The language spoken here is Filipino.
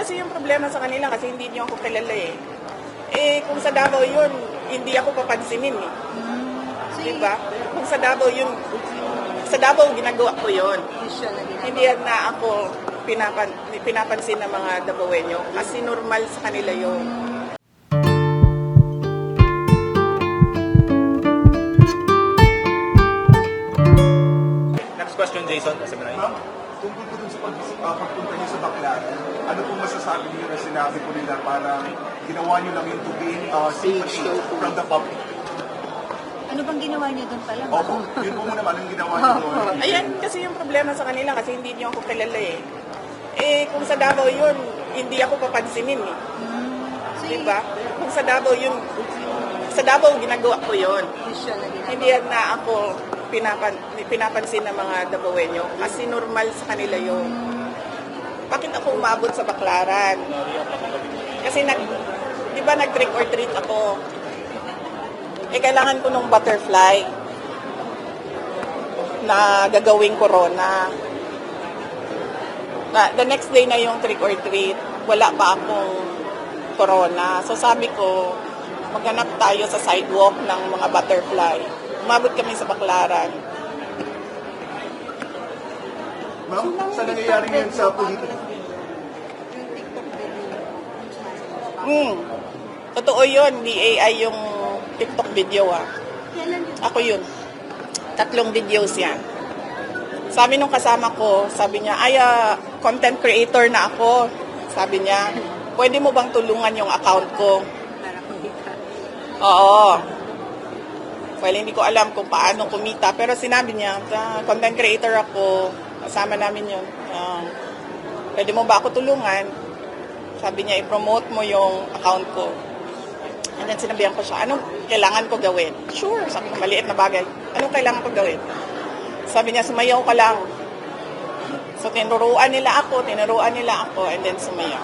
kasi yung problema sa kanila kasi hindi niyo ako kilala eh. Eh, kung sa Davao yun, hindi ako papansinin eh. Diba? Kung sa Davao yun, sa Davao ginagawa ko yun. Hindi na ako pinapansin ng mga Davaoenyo kasi normal sa kanila yun. Next question, Jason. Seminary. Ma'am, tungkol po dun sa pagpunta niyo sa Baclaran, ano pong masasabi niyo na sinabi po nila parang ginawa niyo lang yung to gain sympathy from the public? Ano bang ginawa niyo doon pala? Opo, yun po muna, anong ginawa niyo doon? Ayan, kasi yung problema sa kanila kasi hindi niyo ako kilala eh. Eh, kung sa Davao yun, hindi ako papansinin eh. Diba? Kung sa Davao yun, sa Davao ginagawa ko yun. Hindi na ako pinapansin ng mga Davaoenyo kasi normal sa kanila yun. Bakit ako umabot sa Baclaran? Kasi di ba nag-trick or treat ako? Eh, kailangan ko nung butterfly na gagawing corona. The next day na yung trick or treat, wala pa akong corona. So sabi ko, maghanap tayo sa sidewalk ng mga butterfly. Umabot kami sa Baclaran. Ma'am, sa nangyayari ngayon sa politika? Totoo yun, di AI yung TikTok video ah. Ako yun. 3 videos yan. Sabi nung kasama ko, sabi niya, content creator na ako. Sabi niya, pwede mo bang tulungan yung account ko? Oo. Well, hindi ko alam kung paano kumita. Pero sinabi niya, content creator ako. Kasama namin yun. Pwede mo ba ako tulungan? Sabi niya, i-promote mo yung account ko. And then sinabihan ko siya, anong kailangan ko gawin? Sure, sabi ko, maliit na bagay. Anong kailangan ko gawin? Sabi niya, sumayaw ka lang. So, tinuruan nila ako, and then sumayaw.